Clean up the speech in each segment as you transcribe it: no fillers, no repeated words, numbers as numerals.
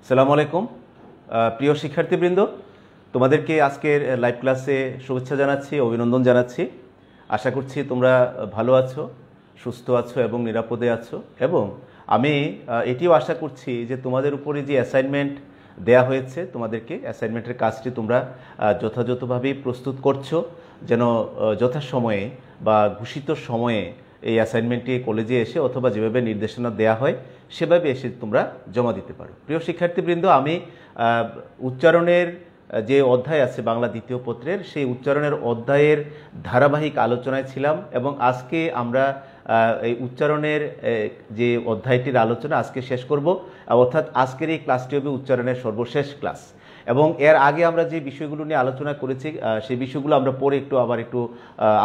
আসসালামু আলাইকুম প্রিয় শিক্ষার্থীবৃন্দ, তোমাদেরকে আজকের লাইভ ক্লাসে শুভেচ্ছা জানাচ্ছি, অভিনন্দন জানাচ্ছি। আশা করছি তোমরা ভালো আছো, সুস্থ আছো এবং নিরাপদে আছো। এবং আমি এটিও আশা করছি যে তোমাদের উপরে যে অ্যাসাইনমেন্ট দেয়া হয়েছে, তোমাদেরকে অ্যাসাইনমেন্টের কাজটি তোমরা যথাযথভাবেই প্রস্তুত করছো, যেন যথাসময়ে বা ঘোষিত সময়ে এই অ্যাসাইনমেন্টটি কলেজে এসে অথবা যেভাবে নির্দেশনা দেয়া হয় সেভাবে এসে তোমরা জমা দিতে পারো। প্রিয় শিক্ষার্থীবৃন্দ, আমি উচ্চারণের যে অধ্যায় আছে বাংলা দ্বিতীয় পত্রের, সেই উচ্চারণের অধ্যায়ের ধারাবাহিক আলোচনায় ছিলাম এবং আজকে আমরা এই উচ্চারণের যে অধ্যায়টির আলোচনা আজকে শেষ করব, অর্থাৎ আজকের এই ক্লাসটি হবে উচ্চারণের সর্বশেষ ক্লাস। এবং এর আগে আমরা যে বিষয়গুলো নিয়ে আলোচনা করেছি সেই বিষয়গুলো আমরা পরে আবার একটু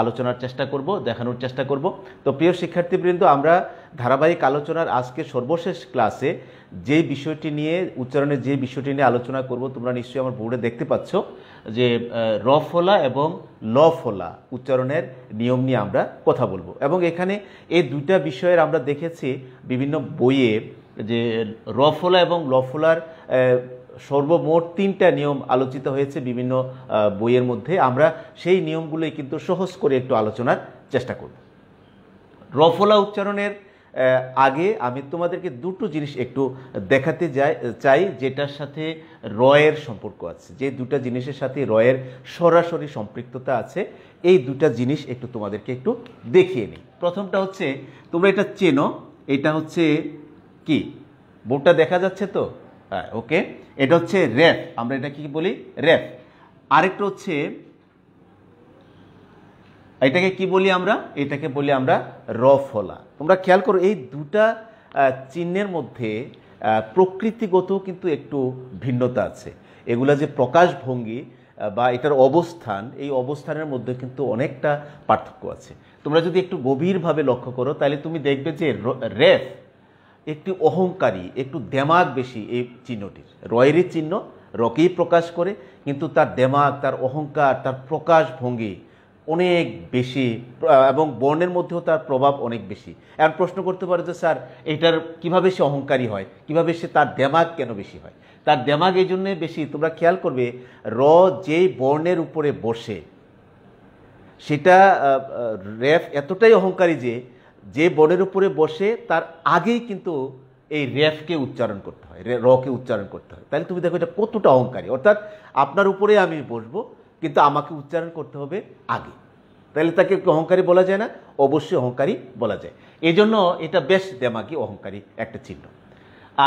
আলোচনার চেষ্টা করব, দেখানোর চেষ্টা করব। তো প্রিয় শিক্ষার্থীবৃন্দ, আমরা ধারাবাহিক আলোচনার আজকে সর্বশেষ ক্লাসে যে বিষয়টি নিয়ে উচ্চারণের যে বিষয়টি নিয়ে আলোচনা করব, তোমরা নিশ্চয়ই আমার বোর্ডে দেখতে পাচ্ছ যে র ফলা এবং ল ফলা উচ্চারণের নিয়ম নিয়ে আমরা কথা বলবো। এবং এখানে এই দুইটা বিষয়ের আমরা দেখেছি বিভিন্ন বইয়ে যে র ফলা এবং ল ফলার সর্বমোট 3টা নিয়ম আলোচিত হয়েছে বিভিন্ন বইয়ের মধ্যে। আমরা সেই নিয়মগুলোই কিন্তু সহজ করে একটু আলোচনার চেষ্টা করব। র ফলা উচ্চারণের আগে আমি তোমাদেরকে দুটো জিনিস একটু দেখাতে চাই, যেটার সাথে রয়ের সম্পর্ক আছে, যে দুটা জিনিসের সাথে রয়ের সরাসরি সম্পৃক্ততা আছে। এই দুটা জিনিস একটু তোমাদেরকে একটু দেখিয়ে নিই। প্রথমটা হচ্ছে, তোমরা এটা চেনো, এটা হচ্ছে কি, বোর্ডটা দেখা যাচ্ছে তো? হ্যাঁ, ওকে। এটা হচ্ছে রেফ, আমরা এটা কি বলি? রেফ। আরেকটা হচ্ছে, এটাকে কি বলি আমরা? এটাকে বলি আমরা র ফলা। তোমরা খেয়াল করো, এই দুটা চিহ্নের মধ্যে প্রকৃতিগত কিন্তু একটু ভিন্নতা আছে। এগুলা যে প্রকাশভঙ্গি বা এটার অবস্থান, এই অবস্থানের মধ্যে কিন্তু অনেকটা পার্থক্য আছে। তোমরা যদি একটু গভীরভাবে লক্ষ্য করো তাহলে তুমি দেখবে যে রেফ একটি অহংকারী, একটু দেমাগ বেশি এই চিহ্নটির। রয়েরই চিহ্ন, রকেই প্রকাশ করে, কিন্তু তার দেমাগ, তার অহংকার, তার প্রকাশভঙ্গি অনেক বেশি এবং বর্ণের মধ্যেও তার প্রভাব অনেক বেশি। এখন প্রশ্ন করতে পারে যে স্যার, এটার কিভাবে সে অহংকারী হয়, কিভাবে সে, তার দেমাগ কেন বেশি হয়? তার দেমাগ এই জন্যে বেশি, তোমরা খেয়াল করবে র যেই বর্ণের উপরে বসে, সেটা রেফ এতটাই অহংকারী যে বর্ণের উপরে বসে তার আগেই কিন্তু এই রেফকে উচ্চারণ করতে হয়, রকে উচ্চারণ করতে হয়। তাহলে তুমি দেখো এটা কতটা অহংকারী। অর্থাৎ আপনার উপরে আমি বসবো, কিন্তু আমাকে উচ্চারণ করতে হবে আগে। তাহলে তাকে একটু অহংকারী বলা যায় না? অবশ্যই অহংকারী বলা যায়। এই জন্য এটা বেশ দেমাগী, অহংকারী একটা চিহ্ন।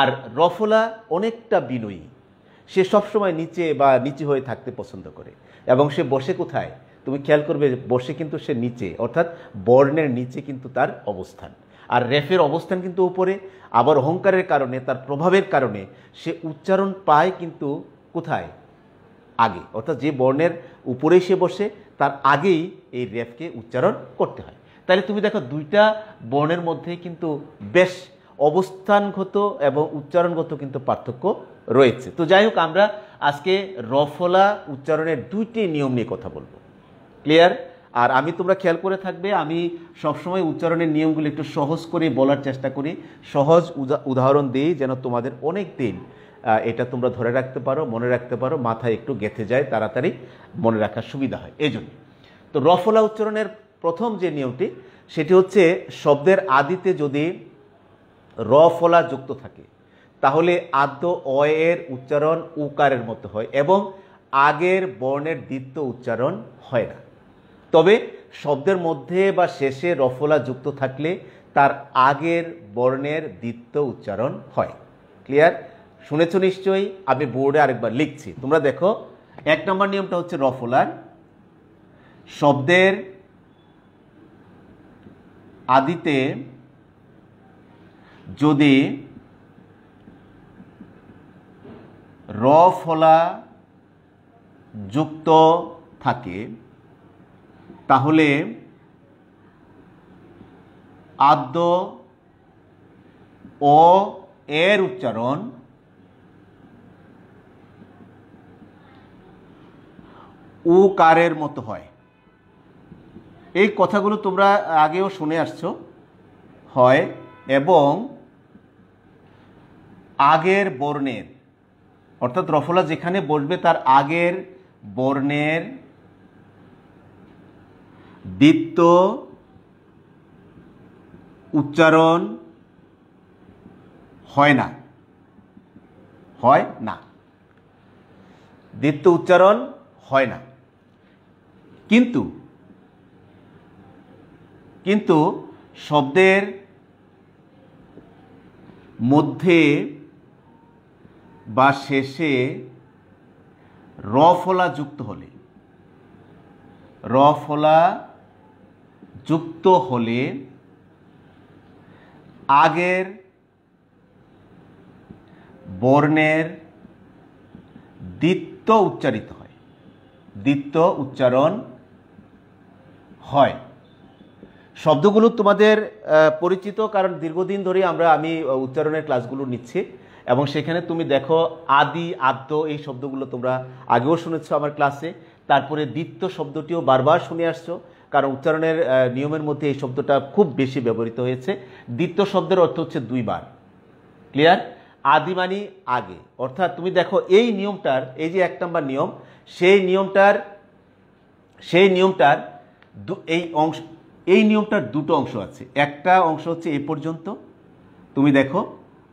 আর রফলা অনেকটা বিনয়ী, সে সবসময় নিচে বা নিচে হয়ে থাকতে পছন্দ করে। এবং সে বসে কোথায়? তুমি খেয়াল করবে, বসে কিন্তু সে নিচে, অর্থাৎ বর্ণের নিচে কিন্তু তার অবস্থান। আর রেফের অবস্থান কিন্তু উপরে। আবার অহংকারের কারণে, তার প্রভাবের কারণে সে উচ্চারণ পায় কিন্তু কোথায়? আগে। অর্থাৎ যে বর্ণের উপরেই সে বসে তার আগেই এই রেফকে উচ্চারণ করতে হয়। তাহলে তুমি দেখো দুইটা বর্ণের মধ্যে কিন্তু বেশ অবস্থানগত এবং উচ্চারণগত কিন্তু পার্থক্য রয়েছে। তো যাই হোক, আমরা আজকে রফলা উচ্চারণের দুইটি নিয়ম নিয়ে কথা বলবো। ক্লিয়ার? আর আমি, তোমরা খেয়াল করে থাকবে, আমি সবসময় উচ্চারণের নিয়মগুলো একটু সহজ করে বলার চেষ্টা করি, সহজ উদাহরণ দিই, যেন তোমাদের অনেক দিন এটা তোমরা ধরে রাখতে পারো, মনে রাখতে পারো, মাথায় একটু গেঁথে যায়, তাড়াতাড়ি মনে রাখার সুবিধা হয় এই জন্য। তো রফলা উচ্চারণের প্রথম যে নিয়মটি, সেটি হচ্ছে শব্দের আদিতে যদি র ফলা যুক্ত থাকে তাহলে আদ্য অ এর উচ্চারণ উকারের মতো হয় এবং আগের বর্ণের দ্বিতীয় উচ্চারণ হয় না। তবে শব্দের মধ্যে বা শেষে রফলা যুক্ত থাকলে তার আগের বর্ণের দ্বিতীয় উচ্চারণ হয়। ক্লিয়ার? শুনেছ নিশ্চয়ই। আমি বোর্ডে আরেকবার লিখছি, তোমরা দেখো। 1 নম্বর নিয়মটা হচ্ছে রফলার, শব্দের আদিতে যদি র ফলা যুক্ত থাকে তাহলে আদ্য অ এর উচ্চারণ উকারের মতো হয়। এই কথাগুলো তোমরা আগেও শুনে আসছো। হয় এবং আগের বর্ণের অর্থাৎ রফলা যেখানে বসবে তার আগের বর্ণের দ্বিত্ব উচ্চারণ হয় না, দ্বিত্ব উচ্চারণ হয় না। কিন্তু শব্দের মধ্যে বা শেষে রফলা যুক্ত হলে আগের বর্ণের দ্বিত্ব উচ্চারণ হয়। শব্দগুলো তোমাদের পরিচিত, কারণ দীর্ঘদিন ধরে আমি উচ্চারণের ক্লাসগুলো নিচ্ছি এবং সেখানে তুমি দেখো আদি, আদ্য এই শব্দগুলো তোমরা আগেও শুনেছো আমার ক্লাসে। তারপরে দ্বিত্ব শব্দটিও বারবার শুনে আসছো, কারণ উচ্চারণের নিয়মের মধ্যে এই শব্দটা খুব বেশি ব্যবহৃত হয়েছে। দ্বিত্ব শব্দের অর্থ হচ্ছে দুইবার। ক্লিয়ার? আদি মানে আগে, অর্থাৎ তুমি দেখো এই নিয়মটার, এই যে 1 নম্বর নিয়ম, সেই নিয়মটার এই নিয়মটার দুটো অংশ আছে। একটা অংশ হচ্ছে এই পর্যন্ত তুমি দেখো,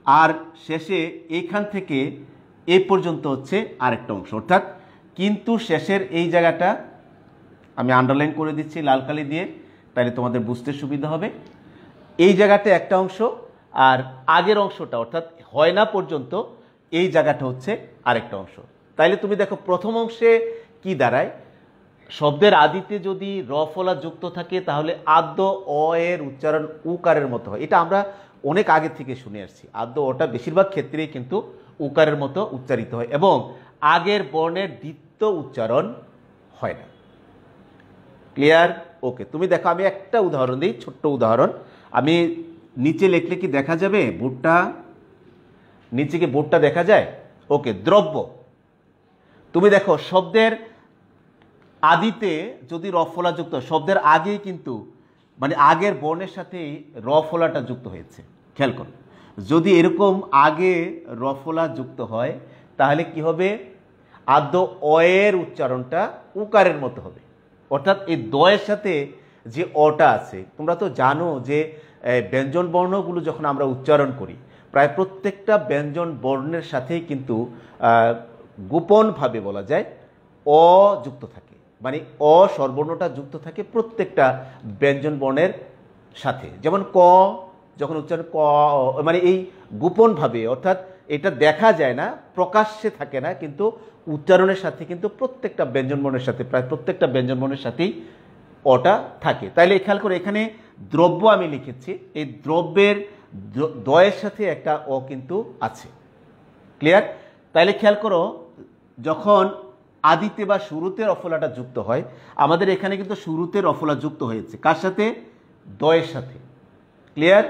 আর শেষে এইখান থেকে এই পর্যন্ত হচ্ছে আরেকটা অংশ। অর্থাৎ কিন্তু শেষের এই জায়গাটা আমি আন্ডারলাইন করে দিচ্ছি লাল কালি দিয়ে, তাহলে তোমাদের বুঝতে সুবিধা হবে। এই জায়গাটা একটা অংশ, আর আগের অংশটা অর্থাৎ হয় না পর্যন্ত এই জায়গাটা হচ্ছে আরেকটা অংশ। তাইলে তুমি দেখো প্রথম অংশে কি দাঁড়ায়, শব্দের আদিতে যদি রফলা যুক্ত থাকে তাহলে আদ্য অ এর উচ্চারণ উকারের মতো হয়। এটা আমরা অনেক আগে থেকে শুনে আসছি। আদ্য অটা বেশিরভাগ ক্ষেত্রেই কিন্তু উকারের মতো উচ্চারিত হয় এবং আগের বর্ণের দ্বিত্ব উচ্চারণ হয় না। ক্লিয়ার? ওকে, তুমি দেখো আমি একটা উদাহরণ দিই, ছোট্ট উদাহরণ। আমি নিচে লিখলে কি দেখা যাবে বোর্ডটা? নিচে কি বোর্ডটা দেখা যায়? ওকে, দ্রব্য। তুমি দেখো শব্দের আদিতে যদি রফলা যুক্ত, শব্দের আগেই কিন্তু মানে আগের বর্ণের সাথেই রফলাটা যুক্ত হয়েছে। খেয়াল করো, যদি এরকম আগে রফলা যুক্ত হয় তাহলে কি হবে? আদ্য অয়ের উচ্চারণটা উকারের মতো হবে। অর্থাৎ এই দয়ের সাথে যে অটা আছে, তোমরা তো জানো যে ব্যঞ্জন বর্ণগুলো যখন আমরা উচ্চারণ করি প্রায় প্রত্যেকটা ব্যঞ্জন বর্ণের সাথেই কিন্তু গোপনভাবে বলা যায় অ যুক্ত থাকে, মানে অ স্বরবর্ণটা যুক্ত থাকে প্রত্যেকটা ব্যঞ্জন বর্ণের সাথে। যেমন ক যখন উচ্চারণ ক, মানে এই গোপনভাবে, অর্থাৎ এটা দেখা যায় না, প্রকাশ্যে থাকে না, কিন্তু উচ্চারণের সাথে কিন্তু প্রত্যেকটা ব্যঞ্জন বর্ণের সাথে, প্রায় প্রত্যেকটা ব্যঞ্জন বর্ণের সাথেই অটা থাকে। তাইলে খেয়াল করে এখানে দ্রব্য আমি লিখেছি, এই দ্রব্যের দয়ের সাথে একটা অ কিন্তু আছে। ক্লিয়ার? তাইলে খেয়াল করো যখন আদিতে বা শুরুতে রফলাটা যুক্ত হয়, আমাদের এখানে কিন্তু শুরুতে রফলা যুক্ত হয়েছে কার সাথে? দয়ের সাথে। ক্লিয়ার?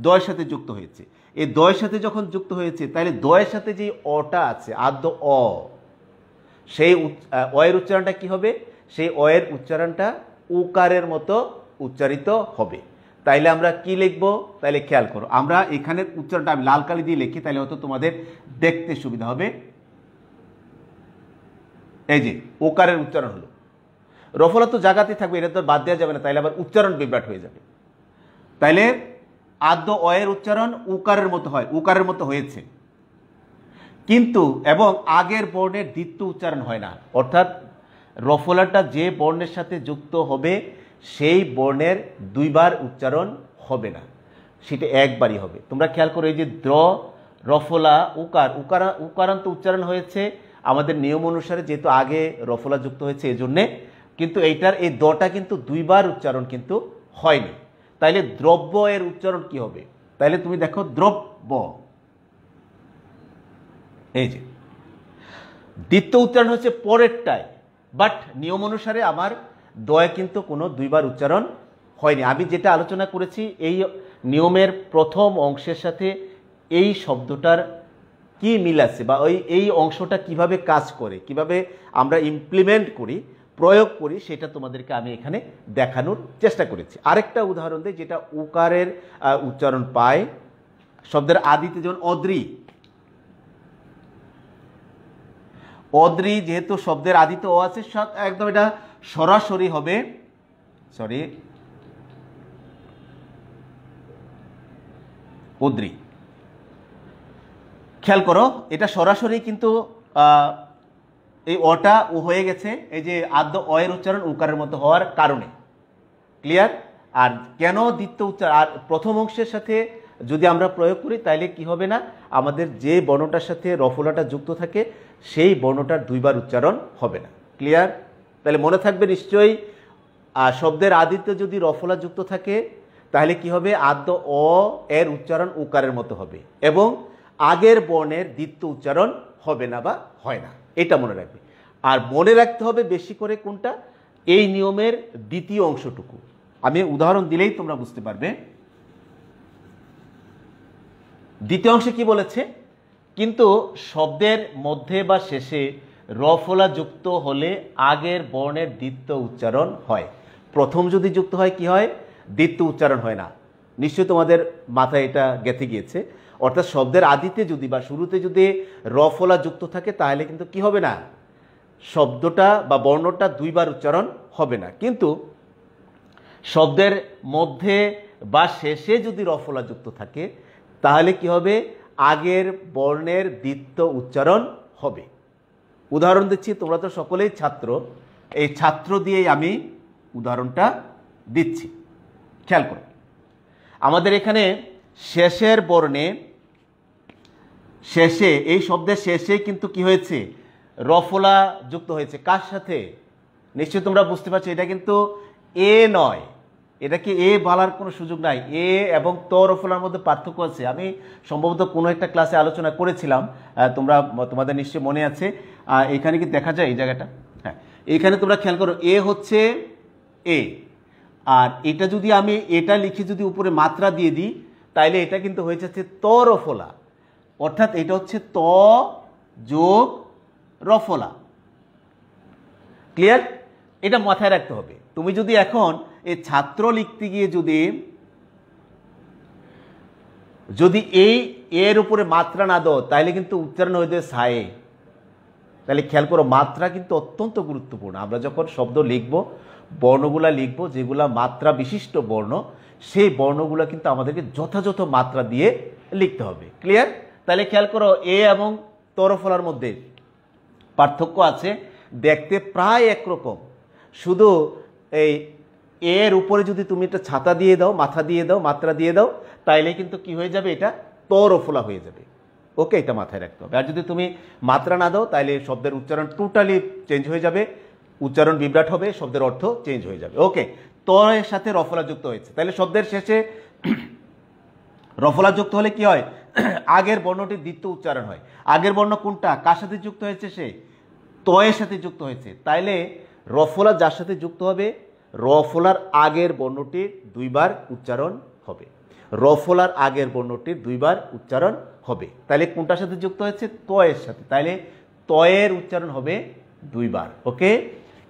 দয়ের সাথে যুক্ত হয়েছে। এই দয়ের সাথে যখন যুক্ত হয়েছে তাহলে দয়ের সাথে যে অটা আছে আদ্য অ, সেই অয়ের উচ্চারণটা কি হবে? সেই অয়ের উচ্চারণটা উকারের মতো উচ্চারিত হবে। তাইলে আমরা কি লিখব? তাইলে খেয়াল করো, আমরা এখানের উচ্চারণটা আমি লাল কালি দিয়ে লিখি, তাহলে হয়তো তোমাদের দেখতে সুবিধা হবে। এই যে ওকারের উচ্চারণ হলো, রফলা তো জায়গাতেই থাকবে, এটা তো বাদ দেওয়া যাবে না, তাইলে আবার উচ্চারণ বিভ্রাট হয়ে যাবে। তাইলে আদ্য অয়ের উচ্চারণ উকারের মতো হয়, উকারের মতো হয়েছে, কিন্তু এবং আগের বর্ণের দ্বিত্ব উচ্চারণ হয় না। অর্থাৎ রফলাটা যে বর্ণের সাথে যুক্ত হবে সেই বর্ণের দুইবার উচ্চারণ হবে না, সেটা একবারই হবে। তোমরা খেয়াল করো, এই যে দ্র, রফলা, উকারান্ত উচ্চারণ হয়েছে আমাদের নিয়ম অনুসারে, যেহেতু আগে রফলা যুক্ত হয়েছে এজন্যে, কিন্তু এইটার এই দটা কিন্তু দুইবার উচ্চারণ কিন্তু হয়নি। তাইলে দ্রব্য এর উচ্চারণ কি হবে? তাইলে তুমি দেখো দ্রব্য, এই যে দ্বিত্ব উচ্চারণ হচ্ছে পরেরটায়, বাট নিয়ম অনুসারে আমার দয় কিন্তু কোনো দুইবার উচ্চারণ হয়নি। আমি যেটা আলোচনা করেছি এই নিয়মের প্রথম অংশের সাথে এই শব্দটার কি মিল আছে, বা এই অংশটা কিভাবে কাজ করে, কিভাবে আমরা ইমপ্লিমেন্ট করি, প্রয়োগ করি, সেটা তোমাদেরকে আমি এখানে দেখানোর চেষ্টা করেছি। আরেকটা উদাহরণ দিই যেটা উকারের উচ্চারণ পায় শব্দের আদিতে, যেমন অদ্রি। অদ্রি যেহেতু শব্দের আদিতে অ আছে, একদম এটা সরাসরি হবে, সরি অদ্রি। খেয়াল করো এটা সরাসরি কিন্তু এই অটা ও হয়ে গেছে এই যে আদ্য অ এর উচ্চারণ উকারের মতো হওয়ার কারণে। ক্লিয়ার? আর কেন দ্বিতীয় উচ্চারণ আর প্রথম অংশের সাথে যদি আমরা প্রয়োগ করি তাইলে কি হবে না, আমাদের যে বর্ণটার সাথে রফলাটা যুক্ত থাকে সেই বর্ণটার দুইবার উচ্চারণ হবে না। ক্লিয়ার? তাহলে মনে থাকবে নিশ্চয়ই শব্দের আদিতে যদি রফলা যুক্ত থাকে তাহলে কি হবে, আদ্য অ এর উচ্চারণ উকারের মতো হবে এবং আগের বর্ণের দ্বিতীয় উচ্চারণ হবে না বা হয় না, এটা মনে রাখবে। আর মনে রাখতে হবে বেশি করে কোনটা, এই নিয়মের দ্বিতীয় অংশটুকু। আমি উদাহরণ দিলেই তোমরা বুঝতে পারবে। দ্বিতীয় অংশে কি বলেছে, কিন্তু শব্দের মধ্যে বা শেষে রফলা যুক্ত হলে আগের বর্ণের দ্বিতীয় উচ্চারণ হয়। প্রথম যদি যুক্ত হয় কি হয়, দ্বিতীয় উচ্চারণ হয় না। নিশ্চয়ই তোমাদের মাথায় এটা গেঁথে গিয়েছে। অর্থাৎ শব্দের আদিতে যদি বা শুরুতে যদি রফলা যুক্ত থাকে তাহলে কিন্তু কি হবে না, শব্দটা বা বর্ণটা দুইবার উচ্চারণ হবে না। কিন্তু শব্দের মধ্যে বা শেষে যদি রফলা যুক্ত থাকে তাহলে কি হবে, আগের বর্ণের দ্বিতীয় উচ্চারণ হবে। উদাহরণ দিচ্ছি, তোমরা তো সকলেই ছাত্র, এই ছাত্র দিয়েই আমি উদাহরণটা দিচ্ছি। খেয়াল করো, আমাদের এখানে শেষের বর্ণে, শেষে এই শব্দের শেষে কিন্তু কি হয়েছে, রফলা যুক্ত হয়েছে। কার সাথে? নিশ্চয়ই তোমরা বুঝতে পারছো এটা কিন্তু এ নয়, এটাকে এ বলার কোনো সুযোগ নাই। এ এবং ত রফলার মধ্যে পার্থক্য আছে, আমি সম্ভবত কোনো একটা ক্লাসে আলোচনা করেছিলাম, তোমাদের নিশ্চয়ই মনে আছে। এখানে কি দেখা যায় এই জায়গাটা? হ্যাঁ, এখানে তোমরা খেয়াল করো, এ হচ্ছে এ, আর এটা যদি আমি এটা লিখে যদি উপরে মাত্রা দিয়ে দিই তাইলে এটা কিন্তু হয়ে যাচ্ছে ত রফলা। অর্থাৎ এটা হচ্ছে ত যোগ রফলা। ক্লিয়ার? এটা মাথায় রাখতে হবে। তুমি যদি এখন এই ছাত্র লিখতে গিয়ে যদি এই এর উপরে মাত্রা না দাও তাহলে কিন্তু উচ্চারণ হয়ে যাবে সায়ে। তাহলে খেয়াল করো, মাত্রা কিন্তু অত্যন্ত গুরুত্বপূর্ণ। আমরা যখন শব্দ লিখব, বর্ণগুলা লিখব, যেগুলা মাত্রা বিশিষ্ট বর্ণ, সেই বর্ণগুলা কিন্তু আমাদেরকে যথাযথ মাত্রা দিয়ে লিখতে হবে। ক্লিয়ার? তাহলে খেয়াল করো, এ এবং তরফলার মধ্যে পার্থক্য আছে, দেখতে প্রায় একরকম। শুধু এই এর উপরে যদি তুমি একটা ছাতা দিয়ে দাও, মাথা দিয়ে দাও, মাত্রা দিয়ে দাও, তাইলে কিন্তু কি হয়ে যাবে, এটা তরফলা হয়ে যাবে। ওকে, এটা মাথায় রাখতে হবে। আর যদি তুমি মাত্রা না দাও তাহলে শব্দের উচ্চারণ টোটালি চেঞ্জ হয়ে যাবে, উচ্চারণ বিভ্রাট হবে, শব্দের অর্থ চেঞ্জ হয়ে যাবে। ওকে, ত এর সাথে রফলা যুক্ত হয়েছে, তাহলে শব্দের শেষে রফলা যুক্ত হলে কি হয়, আগের বর্ণটির দ্বিতীয় উচ্চারণ হয়। আগের বর্ণ কোনটা, কার সাথে যুক্ত হয়েছে, সে ত এর সাথে যুক্ত হয়েছে। তাইলে রফলা যার সাথে যুক্ত হবে, রফলার আগের বর্ণটির দুইবার উচ্চারণ হবে। রফলার আগের বর্ণটির দুইবার উচ্চারণ হবে। তাহলে কোনটার সাথে যুক্ত হয়েছে, ত এর সাথে, তাইলে ত এর উচ্চারণ হবে দুইবার। ওকে,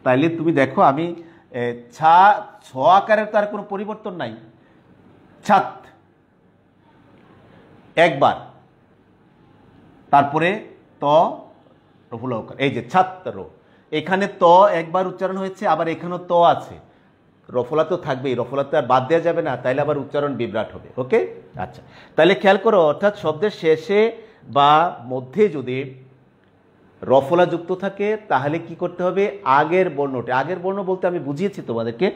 তাইলে তুমি দেখো আমি ছ আকারের তো আর কোনো পরিবর্তন নাই, ছাত একবার, তারপরে ত রফলা ওকার, এই যে ছাত্র, এখানে ত একবার উচ্চারণ হয়েছে, আবার এখানেও ত আছে, রফলা তো থাকবেই, রফলা তো আর বাদ দেওয়া যাবে না, তাইলে আবার উচ্চারণ বিভ্রাট হবে। ওকে, আচ্ছা, তাহলে খেয়াল করো, অর্থাৎ শব্দের শেষে বা মধ্যে যদি রফলা যুক্ত থাকে তাহলে কি করতে হবে, আগের বর্ণটি, আগের বর্ণ বলতে আমি বুঝিয়েছি তোমাদেরকে,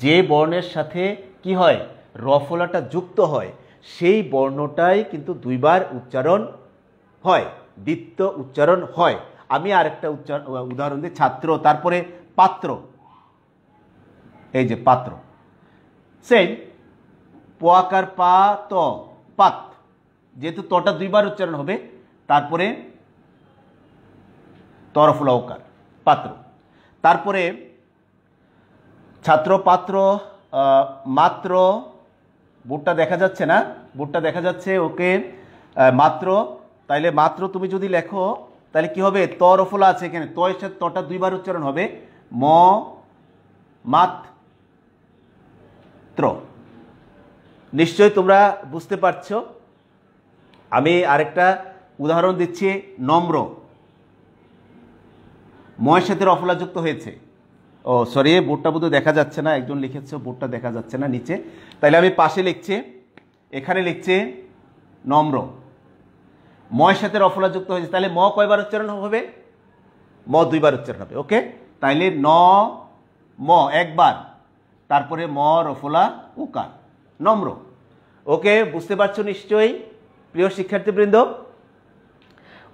যে বর্ণের সাথে কি হয়, রফলাটা যুক্ত হয়, সেই বর্ণটাই কিন্তু দুইবার উচ্চারণ হয়, দ্বিতীয় উচ্চারণ হয়। আমি আরেকটা উদাহরণ দিই, ছাত্র, তারপরে পাত্র, এই যে পাত্র, সেই পোয়াকার পা ত, পাত, যেহেতু তটা দুইবার উচ্চারণ হবে, তারপরে তরফলা ওকার, পাত্র, তারপরে ছাত্র, পাত্র, মাত্র, বোর্ডটা দেখা যাচ্ছে না, বোর্ডটা দেখা যাচ্ছে, ওকে, মাত্র, তাইলে মাত্র তুমি যদি লেখো তাহলে কি হবে, ত রফলা আছে এখানে, ত এর সাথে তটা দুইবার উচ্চারণ হবে, ম মাত্র। নিশ্চয়ই তোমরা বুঝতে পারছো। আমি আরেকটা উদাহরণ দিচ্ছি, নম্র, ময়ের সাথে রফলা যুক্ত হয়েছে। ও সরি, বোর্ডটা বোধহয় দেখা যাচ্ছে না, একজন লিখেছে বোর্ডটা দেখা যাচ্ছে না নিচে, তাইলে আমি পাশে লিখছি, এখানে লিখছে নম্র, ময়ের সাথে রফলা যুক্ত হয়েছে, তাহলে ম কয়বার উচ্চারণ হবে? ম দুইবার উচ্চারণ হবে। ওকে, তাইলে ন ম একবার, তারপরে ম রফলা উকার, নম্র। ওকে, বুঝতে পারছো নিশ্চয়ই প্রিয় শিক্ষার্থীবৃন্দ?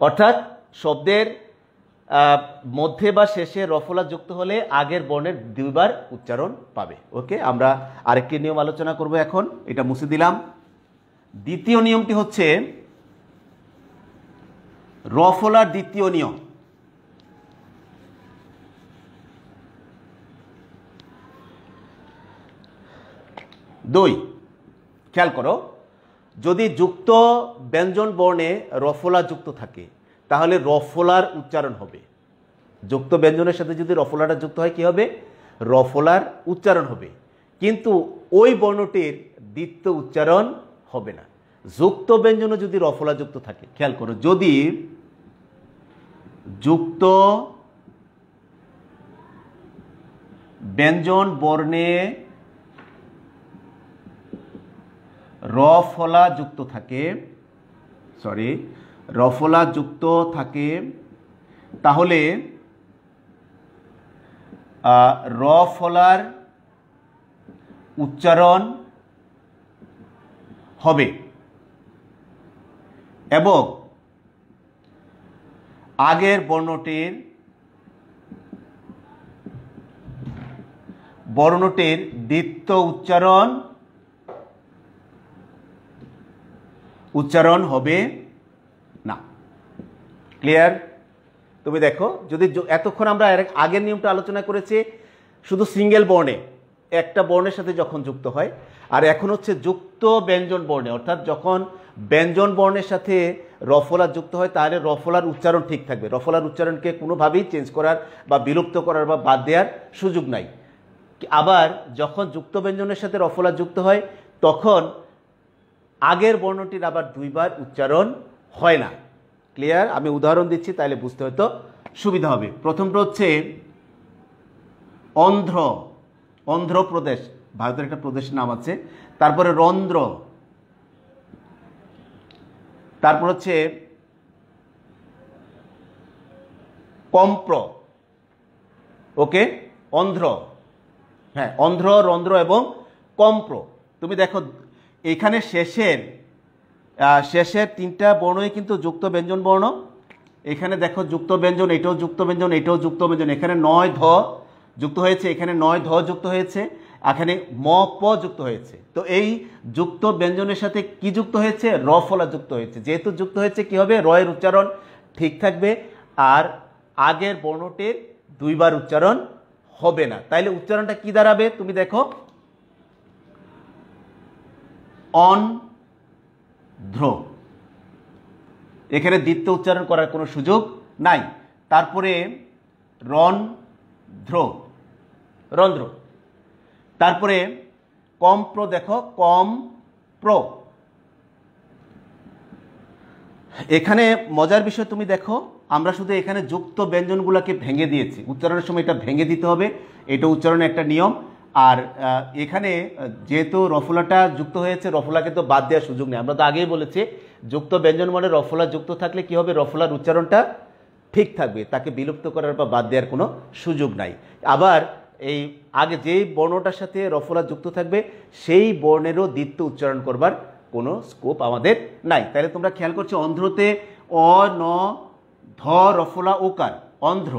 অর্থাৎ শব্দের মধ্যে বা শেষে রফলা যুক্ত হলে আগের বর্ণের দুইবার উচ্চারণ পাবে। ওকে, আমরা আরেকটি নিয়ম আলোচনা করব এখন, এটা মুছে দিলাম। দ্বিতীয় নিয়মটি হচ্ছে রফলার দ্বিতীয় নিয়ম। দুই, খেয়াল করো, যদি যুক্ত ব্যঞ্জন বর্ণে রফলা যুক্ত থাকে তাহলে রফলার উচ্চারণ হবে। যুক্ত ব্যঞ্জনের সাথে যদি রফলাটা যুক্ত হয় কি হবে? রফলার উচ্চারণ হবে, কিন্তু ওই বর্ণটির দ্বিতীয় উচ্চারণ হবে না। যুক্ত ব্যঞ্জনে যদি রফলা যুক্ত থাকে, খেয়াল করো, যদি যুক্ত ব্যঞ্জন বর্ণে রফলা যুক্ত থাকে, রফলা যুক্ত থাকে, তাহলে রফলার উচ্চারণ হবে এবং আগের বর্ণটির দ্বিতীয় উচ্চারণ হবে না। ক্লিয়ার? তুমি দেখো, যদি এতক্ষণ আমরা আগের নিয়মটা আলোচনা করেছি শুধু সিঙ্গেল বর্ণে, একটা বর্ণের সাথে যখন যুক্ত হয়, আর এখন হচ্ছে যুক্ত ব্যঞ্জন বর্ণে, অর্থাৎ যখন ব্যঞ্জন বর্ণের সাথে রফলা যুক্ত হয় তাহলে রফলার উচ্চারণ ঠিক থাকবে। রফলার উচ্চারণকে কোনোভাবেই চেঞ্জ করার বা বিলুপ্ত করার বা বাদ দেওয়ার সুযোগ নাই। আবার যখন যুক্ত ব্যঞ্জনের সাথে রফলা যুক্ত হয় তখন আগের বর্ণটির আবার দুইবার উচ্চারণ হয় না। ক্লিয়ার? আমি উদাহরণ দিচ্ছি, তাহলে বুঝতে হয়তো সুবিধা হবে। প্রথমটা হচ্ছে অন্ধ্র, অন্ধ্রপ্রদেশ, ভারতের একটা প্রদেশের নাম আছে। তারপরে রন্ধ্র, তারপর হচ্ছে কম্প্র। ওকে, অন্ধ্র, হ্যাঁ, অন্ধ্র, রন্ধ্র এবং কম্প্র। তুমি দেখো এখানে শেষের তিনটা বর্ণই কিন্তু যুক্ত ব্যঞ্জন বর্ণ। এখানে দেখো যুক্ত ব্যঞ্জন, এটাও যুক্ত ব্যঞ্জন, এটাও যুক্ত ব্যঞ্জন। এখানে নয় ধ যুক্ত হয়েছে, এখানে নয় ধ যুক্ত হয়েছে, এখানে ম প যুক্ত হয়েছে। তো এই যুক্ত ব্যঞ্জনের সাথে কি যুক্ত হয়েছে? রফলা যুক্ত হয়েছে। যেহেতু যুক্ত হয়েছে কি হবে? রয়ের উচ্চারণ ঠিক থাকবে আর আগের বর্ণটির দুইবার উচ্চারণ হবে না। তাইলে উচ্চারণটা কি দাঁড়াবে? তুমি দেখো, অন্ধ্র, এখানে দ্বিতীয় উচ্চারণ করার কোনো সুযোগ নাই। তারপরে রন্ধ্র, রন্ধ্র, তারপরে কম্প্র, দেখো কম্প্র। এখানে মজার বিষয় তুমি দেখো, আমরা শুধু এখানে যুক্ত ব্যঞ্জনগুলোকে ভেঙে দিয়েছি, উচ্চারণের সময় এটা ভেঙে দিতে হবে, এটা উচ্চারণের একটা নিয়ম। আর এখানে যেহেতু রফলাটা যুক্ত হয়েছে, রফলাকে তো বাদ দেওয়ার সুযোগ নেই। আমরা তো আগেই বলেছি যুক্ত ব্যঞ্জন মানে রফলা যুক্ত থাকলে কি হবে? রফলার উচ্চারণটা ঠিক থাকবে, তাকে বিলুপ্ত করার বা বাদ দেওয়ার কোনো সুযোগ নাই। আবার এই আগে যেই বর্ণটার সাথে রফলা যুক্ত থাকবে সেই বর্ণেরও দ্বিতীয় উচ্চারণ করবার কোনো স্কোপ আমাদের নাই। তাহলে তোমরা খেয়াল করছো, অন্ধ্রতে অ ন ধ রফলা ওকার, অন্ধ্র।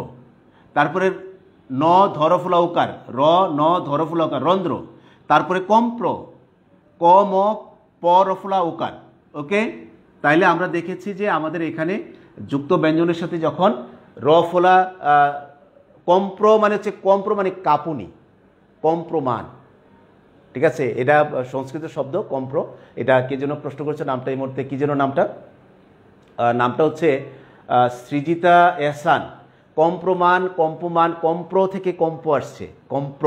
তারপরে ন ধরফলা উকার, র ন ধরফলা উকার, রন্ধ্র। তারপরে কম্প্র, ক ম প রফলা উকার। ওকে, তাইলে আমরা দেখেছি যে আমাদের এখানে যুক্ত ব্যঞ্জনের সাথে যখন রফলা, কম্প্র মানে হচ্ছে, কম্প্র মানে কাঁপুনি, কম্প্রমান, ঠিক আছে? এটা সংস্কৃত শব্দ কম্প্র। এটা কে যেন প্রশ্ন করছে, নামটা এই মুহূর্তে কি যেন নামটা হচ্ছে সৃজিতা এহসান। কম্প্রমান, কম্পমান, কম্প্র থেকে কম্প আসছে, কম্প্র।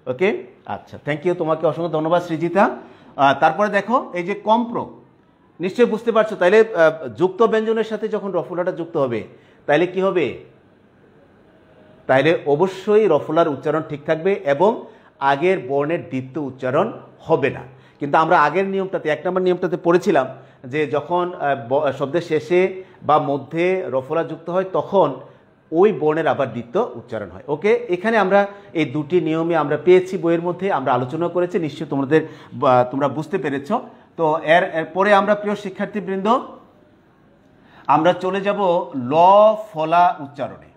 ওকে, আচ্ছা, থ্যাংক ইউ, তোমাকে অসংখ্য ধন্যবাদ সৃজিতা। তারপরে দেখো এই যে কম্প্র, নিশ্চয়ই বুঝতে পারছো। তাইলে যুক্ত ব্যঞ্জনের সাথে যখন রফলাটা যুক্ত হবে তাইলে কি হবে? তাহলে অবশ্যই রফলার উচ্চারণ ঠিক থাকবে এবং আগের বর্ণের দ্বিতীয় উচ্চারণ হবে না। কিন্তু আমরা আগের নিয়মটাতে 1 নম্বর নিয়মটাতে পড়েছিলাম যে যখন শব্দের শেষে বা মধ্যে রফলা যুক্ত হয় তখন ওই বর্ণের আবার দ্বিতীয় উচ্চারণ হয়। ওকে, এখানে আমরা এই দুটি নিয়মে আমরা পেয়েছি বইয়ের মধ্যে, আমরা আলোচনা করেছি, নিশ্চয়ই তোমরা বুঝতে পেরেছ। তো এরপরে আমরা প্রিয় শিক্ষার্থীবৃন্দ আমরা চলে যাব ল ফলা উচ্চারণে।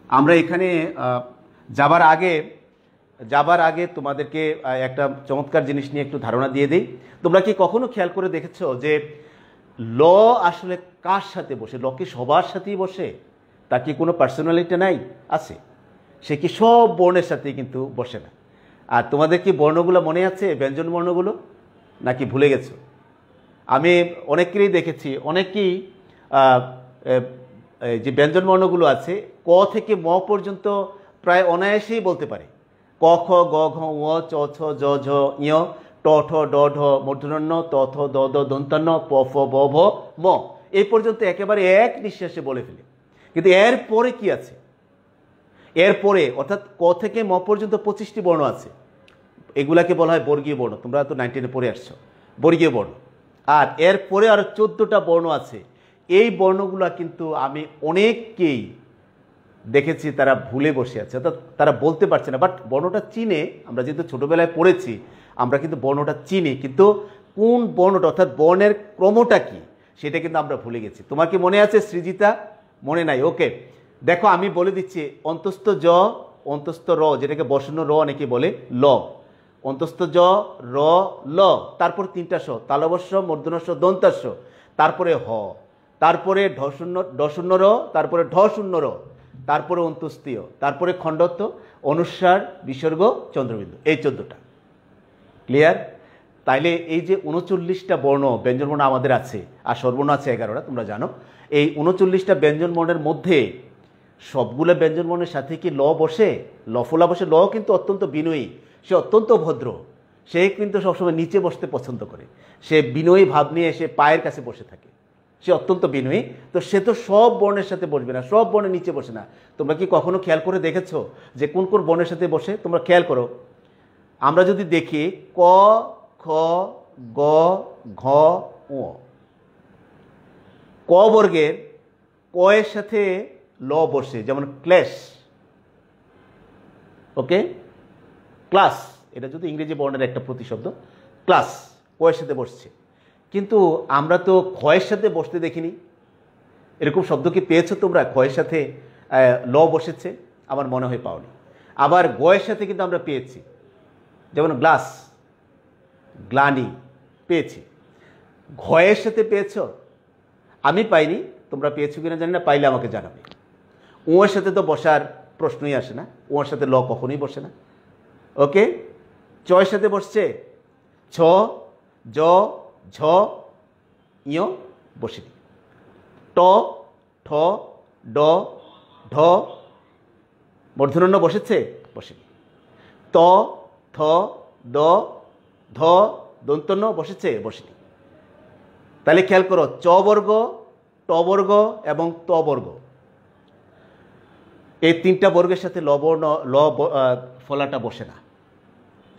আমরা এখানে যাবার আগে তোমাদেরকে একটা চমৎকার জিনিস নিয়ে একটু ধারণা দিয়ে দিই। তোমরা কি কখনো খেয়াল করে দেখেছো যে ল আসলে কার সাথে বসে? ল কি সবার সাথেই বসে? তার কি কোনো পার্সোনালিটি নাই? আছে। সে কি সব বর্ণের সাথে কিন্তু বসে না। আর তোমাদের কি বর্ণগুলো মনে আছে, ব্যঞ্জন বর্ণগুলো, নাকি ভুলে গেছো? আমি অনেকেরই দেখেছি, অনেকেই যে ব্যঞ্জন বর্ণগুলো আছে ক থেকে ম পর্যন্ত প্রায় অনায়াসেই বলতে পারে। ক খ গ ঘ ঙ চ ছ জ ঝ ঞ ট ঠ ড ঢ মূর্ধন্য ত থ দ দ দন্তান্ন প ফ ব ভ ম এই পর্যন্ত একেবারে এক নিঃশ্বাসে বলে ফেলে। কিন্তু এর পরে কি আছে? এরপরে অর্থাৎ ক থেকে ম পর্যন্ত 25টি বর্ণ আছে। এগুলাকে বলা হয় বর্গীয় বর্ণ। তোমরা তো 9-10 পড়ে আসছো বর্গীয় বর্ণ। আর এরপরে আরো 14টা বর্ণ আছে। এই বর্ণগুলা কিন্তু আমি অনেককেই দেখেছি তারা ভুলে বসে আছে, অর্থাৎ তারা বলতে পারছে না। বাট বর্ণটা চিনে, আমরা যেহেতু ছোটবেলায় পড়েছি আমরা কিন্তু বর্ণটা চিনি, কিন্তু কোন বর্ণটা অর্থাৎ বর্ণের ক্রমটা কি সেটা কিন্তু আমরা ভুলে গেছি। তোমার কি মনে আছে সৃজিতা? মনে নাই? ওকে, দেখো আমি বলে দিচ্ছি। অন্তস্থ জ, অন্তস্থ র, যেটাকে বর্ষণ র অনেকে বলে, ল, অন্তস্থ জ, র, ল, তারপর 3টা স, তালবস্য, মূর্ধন্য স, দন্তাস্য, তারপরে হ, তারপরে ঢশূন্য র, তারপরে ঢশূন্য র, তারপরে অন্ত্যস্তীয়, তারপরে খণ্ডত্ব, অনুস্বার, বিসর্গ, চন্দ্রবিন্দু, এই 14টা। ক্লিয়ার? তাইলে এই যে 39টা বর্ণ ব্যঞ্জন বর্ণ আমাদের আছে, আর স্বরবর্ণ আছে 11টা, তোমরা জানো। এই 39টা ব্যঞ্জন বর্ণের মধ্যে সবগুলো ব্যঞ্জন বর্ণের সাথে কি ল বসে? লফলা বসে? ল কিন্তু অত্যন্ত বিনয়ী, সে অত্যন্ত ভদ্র, সে কিন্তু সবসময় নিচে বসতে পছন্দ করে। সে বিনয়ী ভাব নিয়ে সে পায়ের কাছে বসে থাকে, সে অত্যন্ত বিনয়ী। তো সে তো সব বর্ণের সাথে বসবে না, সব বর্ণের নিচে বসে না। তোমরা কি কখনো খেয়াল করে দেখেছো যে কোন কোন বর্ণের সাথে বসে? তোমরা খেয়াল করো। আমরা যদি দেখি ক, খ, গ, ঘ, ঙ, ক বর্গের ক এর সাথে ল বসে, যেমন ক্লেশ। ওকে, ক্লাস, এটা যদি ইংরেজি বর্ণের একটা প্রতিশব্দ, ক্লাস ক এর সাথে বসছে। কিন্তু আমরা তো খ এর সাথে বসতে দেখিনি। এরকম শব্দ কি পেয়েছো তোমরা? খ এর সাথে ল বসেছে? আমার মনে হয় পাওনি। আবার গ এর সাথে কিন্তু আমরা পেয়েছি, যেমন গ্লাস, গ্লানি পেয়েছি। ঘ এর সাথে পেয়েছ? আমি পাইনি, তোমরা পেয়েছো কিনা জানি না, পাইলে আমাকে জানাবে। ও এর সাথে তো বসার প্রশ্নই আসে না, ও এর সাথে ল কখনোই বসে না। ওকে, চ এর সাথে বসছে, ছ, জ, ঝ, ইয় বসেনি। ট, ঠ, ড, ঢ, মূর্ধন্য বসেছে? বসেনি। ত, থ, দ, ধ, দন্তন্য বসেছে? বসেনি। তাহলে খেয়াল করো, চ বর্গ, ট বর্গ এবং ত বর্গ, এই 3টা বর্গের সাথে ল ফলাটা বসে না।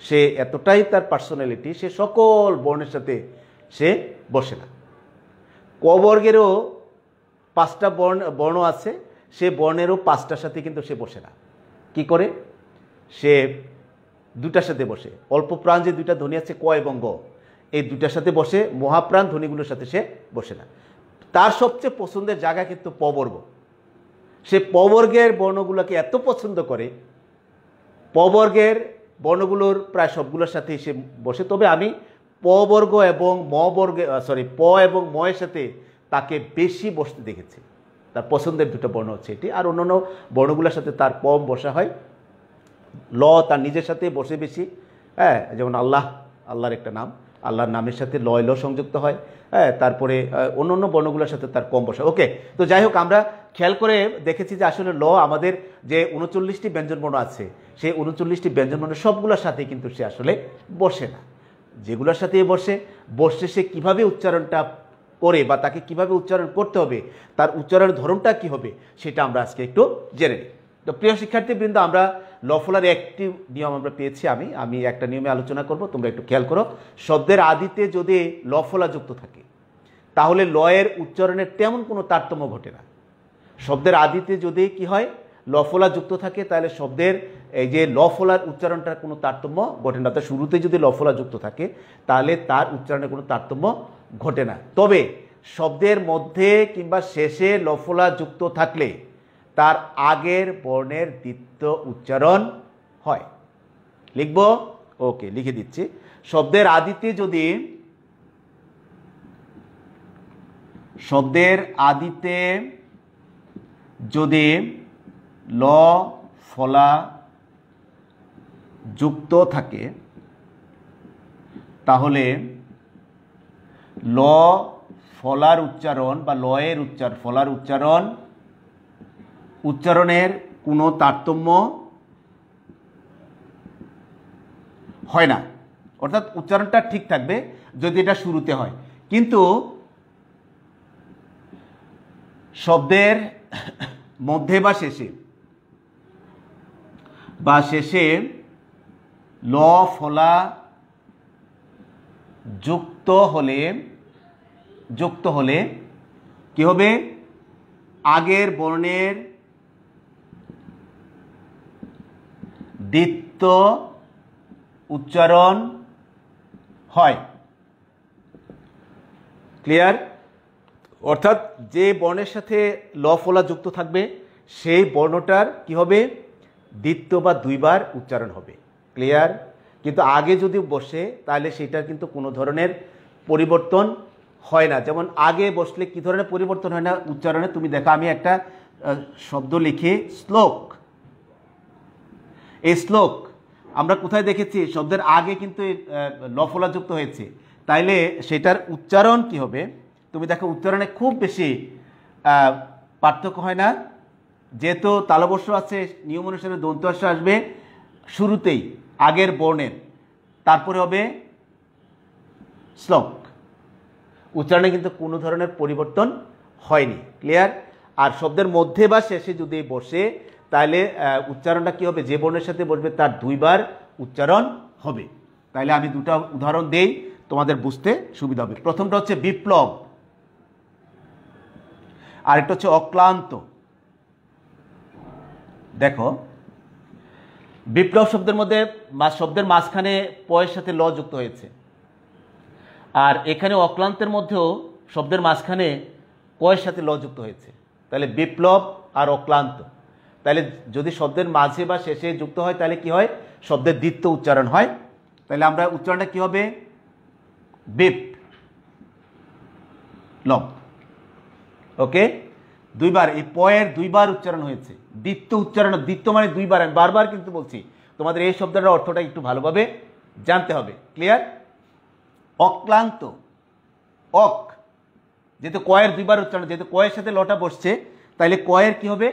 সে এতটাই তার পার্সোনালিটি, সে সকল বর্ণের সাথে সে বসে না। ক বর্গেরও 5টা বর্ণ আছে, সে বর্ণেরও 5টার সাথে কিন্তু সে বসে না। কি করে? সে 2টার সাথে বসে। অল্প প্রাণ যে 2টা ধ্বনি আছে ক এবং গ, এই 2টার সাথে বসে, মহাপ্রাণ ধ্বনিগুলোর সাথে সে বসে না। তার সবচেয়ে পছন্দের জায়গা কিন্তু প বর্গ। সে প বর্গের বর্ণগুলোকে এত পছন্দ করে, প বর্গের বর্ণগুলোর প্রায় সবগুলোর সাথে সে বসে। তবে আমি প বর্গ এবং প এবং ম এর সাথে তাকে বেশি বসতে দেখেছি। তার পছন্দের 2টা বর্ণ হচ্ছে এটি, আর অন্যান্য বর্ণগুলোর সাথে তার কম বসা হয়। ল তার নিজের সাথে বসে বেশি, হ্যাঁ, যেমন আল্লাহর একটা নাম, আল্লাহর নামের সাথে ল সংযুক্ত হয়, হ্যাঁ। তারপরে অন্য বর্ণগুলোর সাথে তার কম বসা। ওকে, তো যাই হোক, আমরা খেয়াল করে দেখেছি যে আসলে ল আমাদের যে 39টি ব্যঞ্জনবর্ণ আছে, সেই 39টি ব্যঞ্জনবর্ণের সবগুলোর সাথে কিন্তু সে আসলে বসে না। যেগুলোর সাথে বসে সে কিভাবে উচ্চারণটা করে বা তাকে কিভাবে উচ্চারণ করতে হবে, তার উচ্চারণের ধরনটা কি হবে, সেটা আমরা আজকে একটু জেনে নিই। তো প্রিয় শিক্ষার্থীবৃন্দ, আমরা ল ফলার একটি নিয়ম আমরা পেয়েছি। আমি একটা নিয়মে আলোচনা করব, তোমরা একটু খেয়াল করো। শব্দের আদিতে যদি ল ফলা যুক্ত থাকে তাহলে ল এর উচ্চারণের তেমন কোনো তারতম্য ঘটে না। শব্দের আদিতে যদি কি হয়, ল ফলা যুক্ত থাকে, তাহলে শব্দের এই যে ল ফলার উচ্চারণটার কোনো তারতম্য ঘটে না। অর্থাৎ শুরুতে যদি ল ফলা যুক্ত থাকে তাহলে তার উচ্চারণে কোনো তারতম্য ঘটে না। তবে শব্দের মধ্যে কিংবা শেষে ল ফলা যুক্ত থাকলে তার আগের বর্ণের দ্বিত্ব উচ্চারণ হয়। লিখব? ওকে, লিখে দিচ্ছি। শব্দের আদিতে যদি ল ফলা যুক্ত থাকে তাহলে ল ফলার উচ্চারণ বা লয়ের ফলার উচ্চারণের কোনো তারতম্য হয় না। অর্থাৎ উচ্চারণটা ঠিক থাকবে যদি এটা শুরুতে হয়, কিন্তু শব্দের মধ্যে বা শেষে ল ফলা যুক্ত হলে কি হবে, আগের বর্ণের দ্বিত্ব উচ্চারণ হয়। ক্লিয়ার? অর্থাৎ যে বর্ণের সাথে ল ফলা যুক্ত থাকবে সেই বর্ণটার কি হবে, দ্বিত্ব বা দুইবার উচ্চারণ হবে। ক্লিয়ার? কিন্তু আগে যদি বসে তাহলে সেটার কিন্তু কোনো ধরনের পরিবর্তন হয় না। যেমন আগে বসলে কি ধরনের পরিবর্তন হয় না উচ্চারণে, তুমি দেখো, আমি একটা শব্দ লিখি, শ্লোক। এই শ্লোক আমরা কোথায় দেখেছি? শব্দের আগে কিন্তু ল ফলা যুক্ত হয়েছে, তাইলে সেটার উচ্চারণ কি হবে? তুমি দেখো, উচ্চারণে খুব বেশি পার্থক্য হয় না। যেহেতু তালবস্য আছে, নিয়ম অনুসারে দন্ত আশ্র আসবে শুরুতেই আগের বর্ণের, তারপরে হবে শ্লোক। উচ্চারণে কিন্তু কোনো ধরনের পরিবর্তন হয়নি। ক্লিয়ার? আর শব্দের মধ্যে বা শেষে যদি বসে তাহলে উচ্চারণটা কি হবে, যে বর্ণের সাথে বসবে তার দুইবার উচ্চারণ হবে। তাইলে আমি দুটো উদাহরণ দেই, তোমাদের বুঝতে সুবিধা হবে। প্রথমটা হচ্ছে বিপ্লব, আরেকটা হচ্ছে অক্লান্ত। দেখো, বিপ্লব শব্দের মধ্যে শব্দের মাঝখানে পয়ের সাথে ল যুক্ত হয়েছে, আর এখানে অক্লান্তের মধ্যেও শব্দের মাঝখানে পয়ের সাথে ল যুক্ত হয়েছে। তাহলে বিপ্লব আর অক্লান্ত, তাহলে যদি শব্দের মাঝে বা শেষে যুক্ত হয় তাহলে কি হয়, শব্দের দ্বিত্ব উচ্চারণ হয়। তাহলে আমরা উচ্চারণটা কি হবে, বিপ লব। ওকে, দুইবার, এই পয়ের দুইবার উচ্চারণ হয়েছে, দ্বিত্ব উচ্চারণ। দ্বিত্ব মানে দুইবার, আমি বারবার কিন্তু বলছি, তোমাদের এই শব্দটার অর্থটা একটু ভালোভাবে জানতে হবে। ক্লিয়ার? অক্লান্ত, অক, যেহেতু কয়ের দুইবার উচ্চারণ, যেহেতু কয়ের সাথে লটা বসছে, তাইলে কয়ের কি হবে,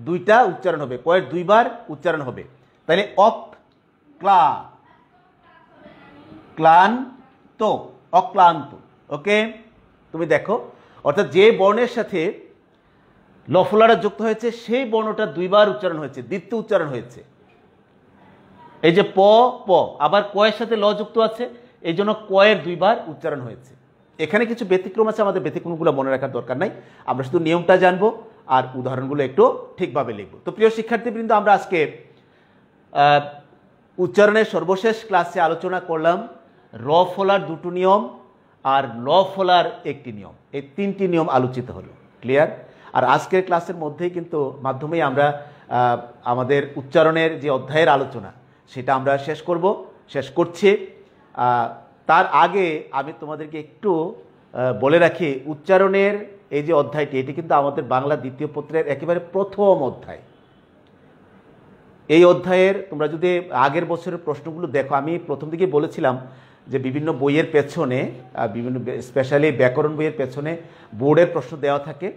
দুইটা উচ্চারণ হবে, কয়ের দুইবার উচ্চারণ হবে। তাইলে অক ক্লা, ক্লান্ত, অক্লান্ত। ওকে, তুমি দেখো, অর্থাৎ যে বর্ণের সাথে ল ফলাটা যুক্ত হয়েছে সেই বর্ণটা দুইবার উচ্চারণ হয়েছে, দ্বিত্ব উচ্চারণ হয়েছে। এই যে প, আবার কয়ের সাথে ল যুক্ত আছে, এই জন্য কয়ের দুইবার উচ্চারণ হয়েছে। এখানে কিছু ব্যতিক্রম আছে, আমাদের ব্যতিক্রমগুলো মনে রাখার দরকার নাই, আমরা শুধু নিয়মটা জানবো আর উদাহরণগুলো একটু ঠিকভাবে লিখব। তো প্রিয় শিক্ষার্থীবৃন্দ, আমরা আজকে উচ্চারণের সর্বশেষ ক্লাসে আলোচনা করলাম র ফলার দুটো নিয়ম আর ল ফলার একটি নিয়ম, এই তিনটি নিয়ম আলোচিত হলো। ক্লিয়ার? আর আজকের ক্লাসের মধ্যেই কিন্তু মাধ্যমেই আমরা আমাদের উচ্চারণের যে অধ্যায়ের আলোচনা সেটা আমরা শেষ করছি। তার আগে আমি তোমাদেরকে একটু বলে রাখি, উচ্চারণের এই যে অধ্যায়টি, এটি কিন্তু আমাদের বাংলা দ্বিতীয় পত্রের একেবারে প্রথম অধ্যায়। এই অধ্যায়ের তোমরা যদি আগের বছরের প্রশ্নগুলো দেখো, আমি প্রথম দিকে বলেছিলাম যে বিভিন্ন বইয়ের পেছনে, বিভিন্ন স্পেশালি ব্যাকরণ বইয়ের পেছনে বোর্ডের প্রশ্ন দেওয়া থাকে।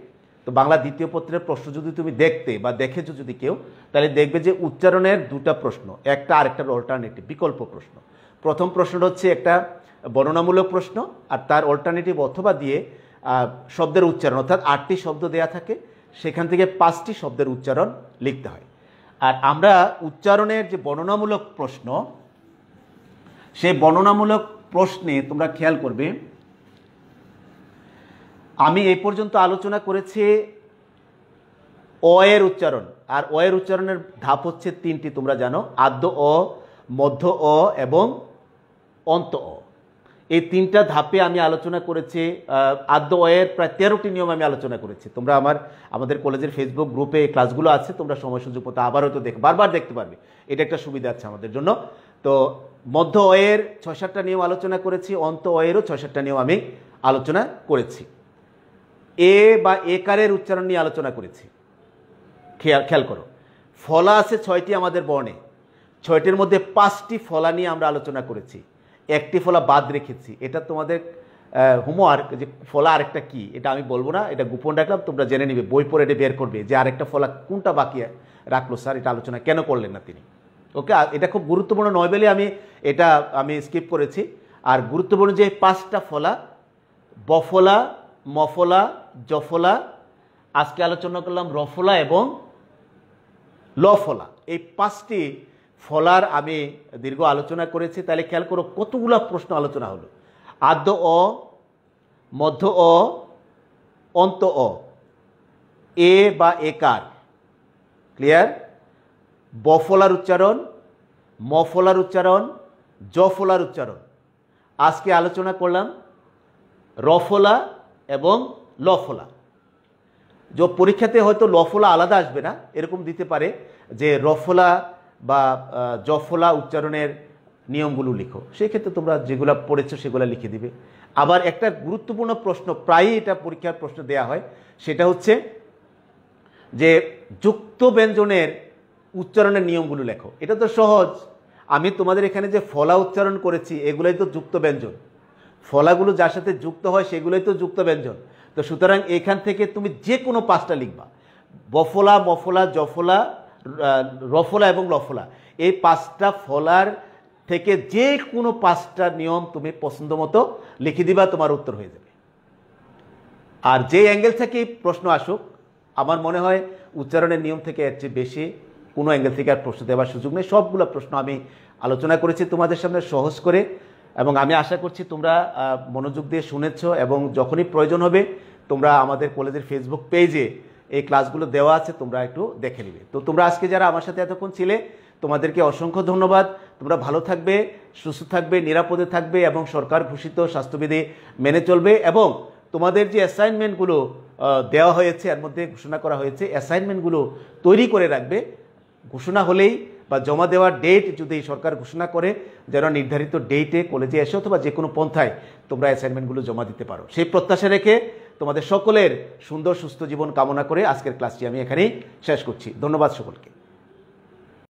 তো বাংলা দ্বিতীয় পত্রের প্রশ্ন যদি তুমি দেখতে বা দেখেছো যদি কেউ, তাহলে দেখবে যে উচ্চারণের দুটা প্রশ্ন, একটা আরেকটার অল্টারনেটিভ, বিকল্প প্রশ্ন। প্রথম প্রশ্নটা হচ্ছে একটা বর্ণনামূলক প্রশ্ন, আর তার অল্টারনেটিভ অথবা দিয়ে শব্দের উচ্চারণ, অর্থাৎ 8টি শব্দ দেয়া থাকে, সেখান থেকে 5টি শব্দের উচ্চারণ লিখতে হয়। আর আমরা উচ্চারণের যে বর্ণনামূলক প্রশ্ন, সেই বর্ণনামূলক প্রশ্নে তোমরা খেয়াল করবে আমি এই পর্যন্ত আলোচনা করেছি অ এর উচ্চারণ। আর অ এর উচ্চারণের ধাপ হচ্ছে 3টি, তোমরা জানো, আদ্য অ, মধ্য অ এবং অন্ত অ। এই 3টা ধাপে আমি আলোচনা করেছি। আদ্য অ এর প্রায় 13টি নিয়ম আমি আলোচনা করেছি। তোমরা আমাদের কলেজের ফেসবুক গ্রুপে এই ক্লাসগুলো আছে, তোমরা সময় সুযোগ মতো আবার হয়তো বারবার দেখতে পারবে। এটা একটা সুবিধা আছে আমাদের জন্য। তো মধ্য অ এর 6-7টা নিয়ম আলোচনা করেছি, অন্ত অ এরও 6-7টা নিয়ম আমি আলোচনা করেছি। এ বা একারের উচ্চারণ নিয়ে আলোচনা করেছি। খেয়াল করো, ফলা আছে 6টি আমাদের বর্ণে, 6টির মধ্যে 5টি ফলা নিয়ে আমরা আলোচনা করেছি, 1টি ফলা বাদ রেখেছি। এটা তোমাদের হোমওয়ার্ক, যে ফলা আরেকটা কি এটা আমি বলবো না, এটা গোপন রাখলাম, তোমরা জেনে নিবে, বই পড়ে এটা বের করবে যে আরেকটা ফলা কোনটা বাকি রাখলো স্যার, এটা আলোচনা কেন করলেন না তিনি। ওকে, এটা খুব গুরুত্বপূর্ণ নয় বলে আমি স্কিপ করেছি। আর গুরুত্বপূর্ণ যে 5টা ফলা, বফলা, মফলা, জফলা, আজকে আলোচনা করলাম রফলা এবং লফলা। এই 5টি ফলার আমি দীর্ঘ আলোচনা করেছি। তাহলে খেয়াল করো কতগুলো প্রশ্ন আলোচনা হলো। আদ্য অ, মধ্য অ, অন্ত অ, এ বা একার, ক্লিয়ার, বফলার উচ্চারণ, মফলার উচ্চারণ, জফলার উচ্চারণ। আজকে আলোচনা করলাম রফলা এবং লফলা। যে পরীক্ষাতে হয়তো লফলা আলাদা আসবে না, এরকম দিতে পারে যে রফলা বা জফলা উচ্চারণের নিয়মগুলো লিখো, সেই ক্ষেত্রে তোমরা যেগুলো পড়েছো সেগুলো লিখে দিবে। আবার একটা গুরুত্বপূর্ণ প্রশ্ন, প্রায়ই এটা পরীক্ষার প্রশ্ন দেয়া হয়, সেটা হচ্ছে যে যুক্ত ব্যঞ্জনের উচ্চারণের নিয়মগুলো লেখো। এটা তো সহজ, আমি তোমাদের এখানে যে ফলা উচ্চারণ করেছি এগুলোই তো যুক্ত ব্যঞ্জন, ফলাগুলো যার সাথে যুক্ত হয় সেগুলোই তো যুক্ত ব্যঞ্জন। তো সুতরাং এখান থেকে তুমি যে কোনো 5টা লিখবা, বফলা, মফলা, জফলা, রফলা এবং লফলা। এই 5টা ফলার থেকে যে কোনো 5টা নিয়ম তুমি পছন্দ মতো লিখে দিবা, তোমার উত্তর হয়ে যাবে। আর যে অ্যাঙ্গেল থেকে প্রশ্ন আসুক, আমার মনে হয় উচ্চারণের নিয়ম থেকে এর চেয়ে বেশি কোনো অ্যাঙ্গেল থেকে আর প্রশ্ন দেওয়ার সুযোগ নেই। সবগুলো প্রশ্ন আমি আলোচনা করেছি তোমাদের সামনে সহজ করে, এবং আমি আশা করছি তোমরা মনোযোগ দিয়ে শুনেছ, এবং যখনই প্রয়োজন হবে তোমরা আমাদের কলেজের ফেসবুক পেজে এই ক্লাসগুলো দেওয়া আছে, তোমরা একটু দেখে নিবে। তো তোমরা আজকে যারা আমার সাথে এতক্ষণ ছিলে, তোমাদেরকে অসংখ্য ধন্যবাদ। তোমরা ভালো থাকবে, সুস্থ থাকবে, নিরাপদে থাকবে এবং সরকার ঘোষিত স্বাস্থ্যবিধি মেনে চলবে। এবং তোমাদের যে অ্যাসাইনমেন্টগুলো দেওয়া হয়েছে, এর মধ্যে ঘোষণা করা হয়েছে, অ্যাসাইনমেন্টগুলো তৈরি করে রাখবে। ঘোষণা হলেই বা জমা দেওয়ার ডেট যদি সরকার ঘোষণা করে, যেন নির্ধারিত ডেটে কলেজে এসে অথবা যে কোনো পন্থায় তোমরা অ্যাসাইনমেন্টগুলো জমা দিতে পারো, সেই প্রত্যাশা রেখে তোমাদের সকলের সুন্দর সুস্থ জীবন কামনা করে আজকের ক্লাসটি আমি এখানেই শেষ করছি। ধন্যবাদ সকলকে।